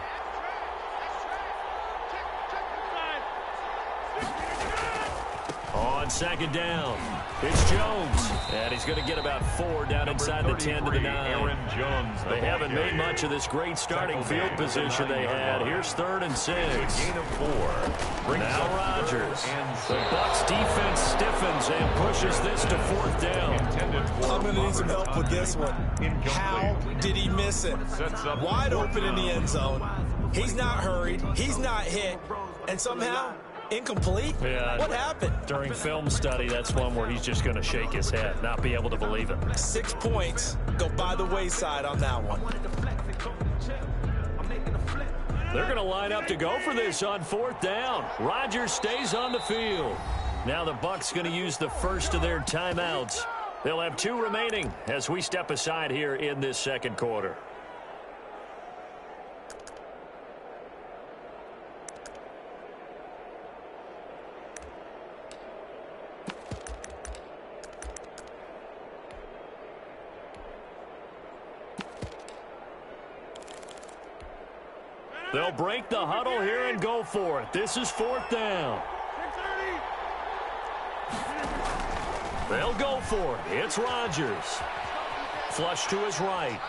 On second down, it's Jones. And he's going to get about 4 down inside the 10 to the 9. Aaron Jones. They haven't made much of this great starting field position they had. Here's 3rd and 6. Gain of 4. Now Rodgers. The Bucs defense stiffens and pushes this to 4th down. I'm going to need some help with this one. How did he miss it? Wide open in the end zone. He's not hurried. He's not hit. And somehow, incomplete? Yeah. What happened? During film study, that's one where he's just going to shake his head, not be able to believe it. 6 points go by the wayside on that one. They're going to line up to go for this on 4th down. Rodgers stays on the field. Now the Bucs going to use the first of their timeouts. They'll have 2 remaining as we step aside here in this second quarter. They'll break the huddle here and go for it. This is 4th down. They'll go for it. It's Rodgers. Flush to his right.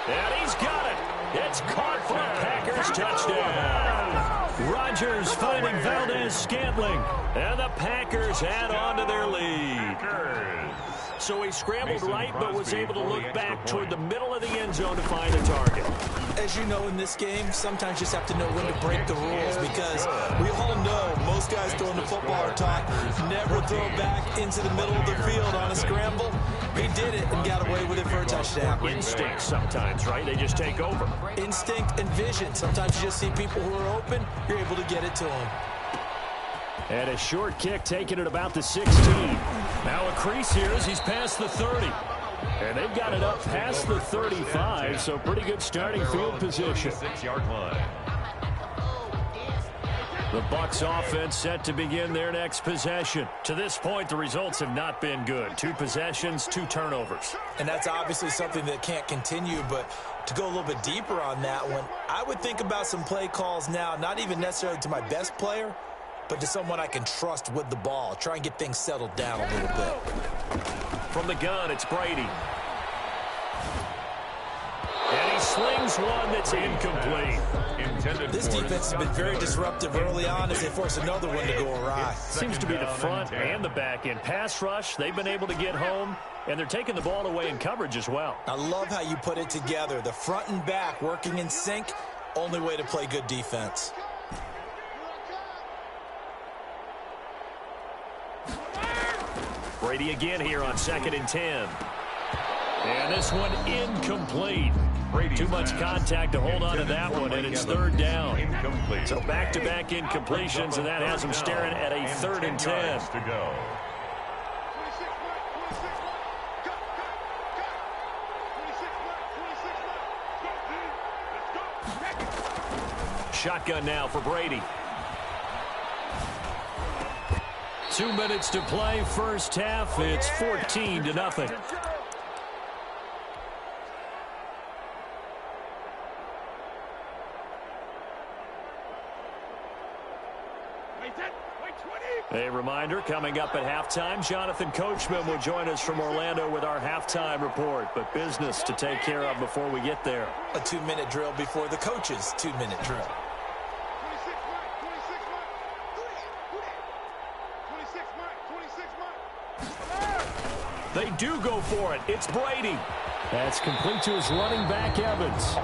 And he's got it. It's caught for a Packers touchdown. Rodgers finding Valdez-Scantling. And the Packers add on to their lead. So he scrambled right, but was able to look back toward the middle of the end zone to find a target. As you know in this game, sometimes you just have to know when to break the rules, because we all know most guys throwing the football are taught never throw back into the middle of the field on a scramble. He did it and got away with it for a touchdown. Instinct sometimes, right? They just take over. Instinct and vision. Sometimes you just see people who are open, you're able to get it to them. And a short kick taken at about the 16. Now a crease here as he's past the 30. And they've got it up past the 35, so pretty good starting field position. 6-yard line. The Bucs offense set to begin their next possession. To this point, the results have not been good. 2 possessions, 2 turnovers. And that's obviously something that can't continue, but to go a little bit deeper on that one, I would think about some play calls now, not even necessarily to my best player, but to someone I can trust with the ball. Try and get things settled down a little bit. From the gun, it's Brady. And he slings one that's incomplete. This defense has been very disruptive early on as they force another one to go awry. Seems to be the front and the back end. Pass rush, they've been able to get home, and they're taking the ball away in coverage as well. I love how you put it together. The front and back working in sync, only way to play good defense. Brady again here on 2nd and 10. And this one incomplete. Too much contact to hold on to that one, and it's 3rd down. So back-to-back incompletions, and that has them staring at a 3rd and 10. Shotgun now for Brady. 2 minutes to play, first half. It's 14-0. A reminder, coming up at halftime, Jonathan Coachman will join us from Orlando with our halftime report, but business to take care of before we get there. A 2-minute drill before the coach's 2-minute drill. They do go for it. It's Brady. That's complete to his running back, Evans.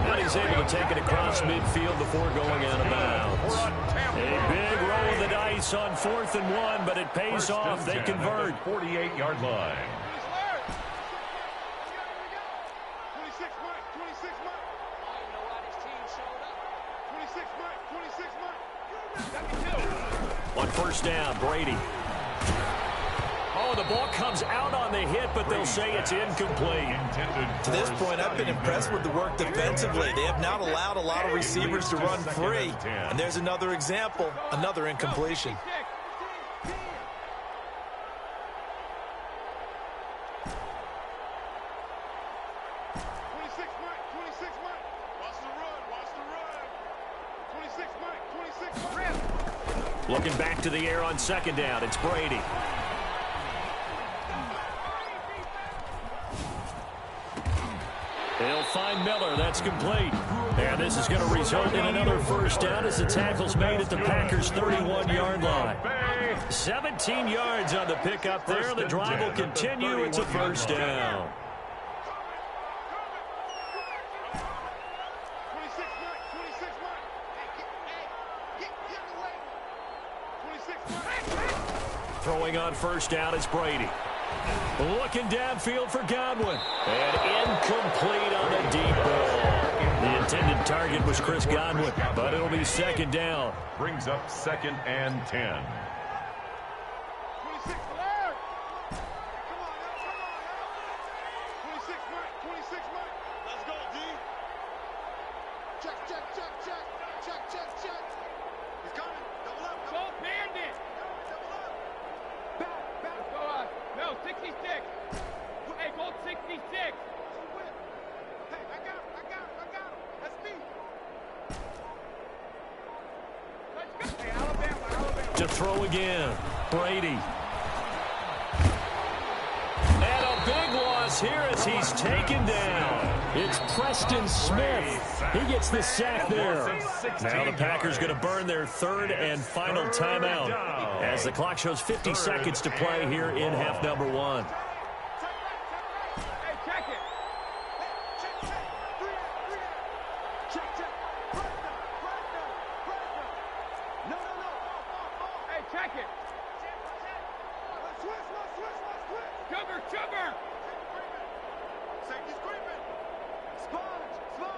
And he's able to take it across midfield before going out of bounds. A big roll of the dice on 4th and 1, but it pays off. They convert. 48-yard line. On 1st down, Brady. Oh, the ball comes out on the hit, but they'll say it's incomplete. To this point, I've been impressed with the work defensively. They have not allowed a lot of receivers to run free. And there's another example, another incompletion. Looking back to the air on 2nd down, it's Brady. They'll find Miller. That's complete. And this is going to result in another first down as the tackle's made at the Packers' 31-yard line. 17 yards on the pickup there. The drive will continue. It's a first down. Throwing on 1st down, it's Brady. Looking downfield for Godwin. And incomplete on the deep ball. The intended target was Chris Godwin, but it'll be second down. Brings up 2nd and 10. 26 alert! Come on now, 26 Mike, 26 Mike. Let's go, D. Check, check, check, check. Check, check, check. He's coming. Double up. Go bandit. Double up. Back, back. Go on. No, 66. Hey, go 66. Hey, I got him. That's me. Let's go. Hey, Alabama. To throw again. Brady. And a big loss here as he's taken down. It's Preston Smith. He gets the sack there. Now the Packers going to burn their 3rd and final timeout as the clock shows 50 seconds to play here in half number 1. Hey, check it. Check, check. Check, check. No. Hey, check it. Let's switch. Sugar. Safety's creeping. Sponge. No.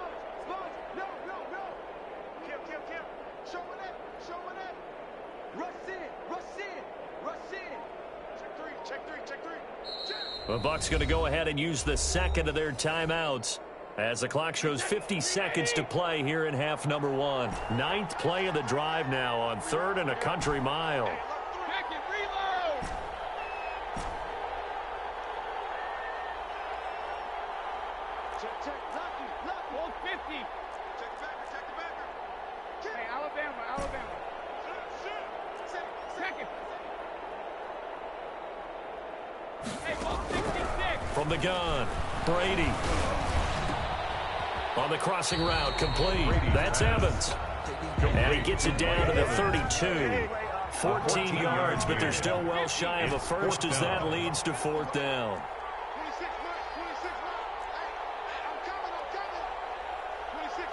Kim. Showing it. Rush in. Check three. The Bucs going to go ahead and use the 2nd of their timeouts as the clock shows 50 seconds to play here in half number 1. 9th play of the drive now on 3rd and a country mile. Check it, reload. Check. Lucky. Hold 50. Check the backer. Hey, Alabama. Check it. Hey, hold 66. From the gun, Brady. On the crossing route, complete. That's Evans. And he gets it down to the 32. 14 yards, but they're still well shy of a first as that leads to 4th down. 26 Mike. I'm coming. 26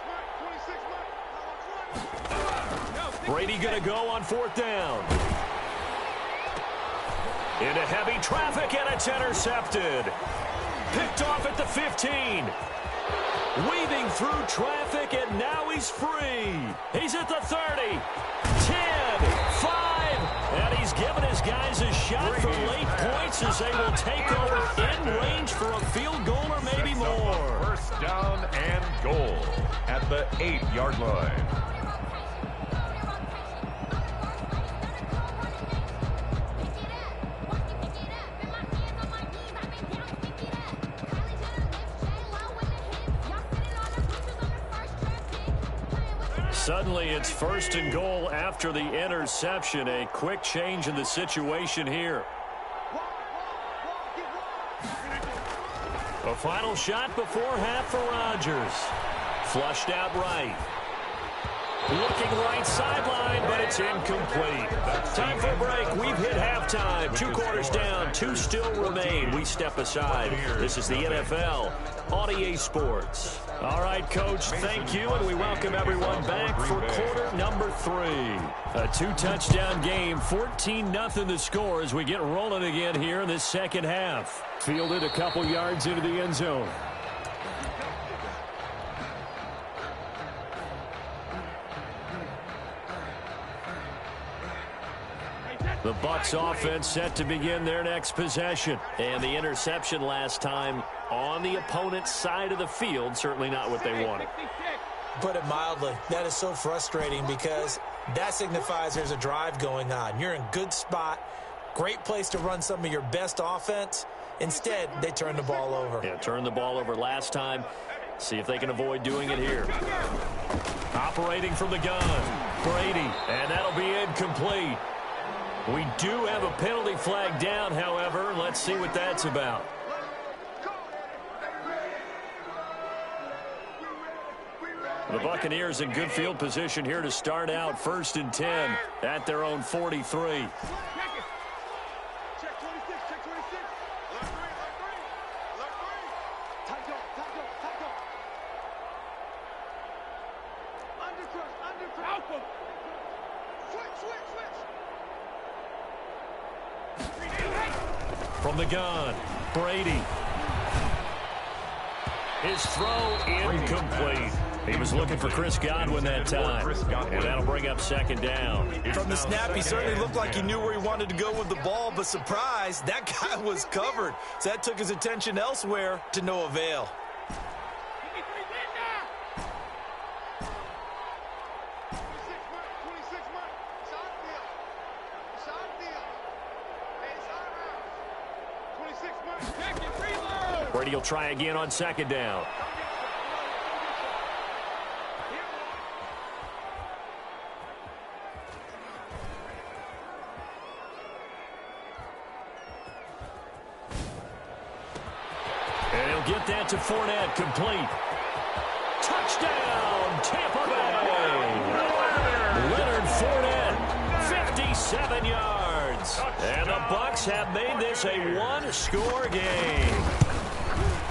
Mike. Brady going to go on 4th down. Into heavy traffic, and it's intercepted. Picked off at the 15. Weaving through traffic, and now he's free. He's at the 30. 10, 5, and he's given his guys a shot for late points as they will take over in range for a field goal or maybe more. 1st down and goal at the 8-yard line. Suddenly, it's 1st and goal after the interception. A quick change in the situation here. A final shot before half for Rodgers. Flushed out right. Looking right sideline, but it's incomplete. Time for a break. We've hit halftime. 2 quarters down, 2 still remain. We step aside. This is the NFL on EA Sports. All right, Coach, thank you, and we welcome everyone back for quarter number 3. A 2-touchdown game, 14-0 the score as we get rolling again here in this second half. Fielded a couple yards into the end zone. The Bucs offense set to begin their next possession. And the interception last time on the opponent's side of the field, certainly not what they wanted. Put it mildly, that is so frustrating because that signifies there's a drive going on. You're in good spot, great place to run some of your best offense. Instead, they turn the ball over. Yeah, turned the ball over last time. See if they can avoid doing it here. Operating from the gun, Brady, and that'll be incomplete. We do have a penalty flag down, however. Let's see what that's about. The Buccaneers in good field position here to start out 1st and 10 at their own 43. From the gun, Brady. His throw incomplete. He was looking for Chris Godwin that time. And that'll bring up second down. From the snap, he certainly looked like he knew where he wanted to go with the ball, but surprise, that guy was covered. So that took his attention elsewhere to no avail. Brady will try again on second down. And he'll get that to Fournette, complete. Touchdown, Tampa Bay! Leonard Fournette, 57 yards. And the Bucs have made this a one-score game.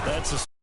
That's a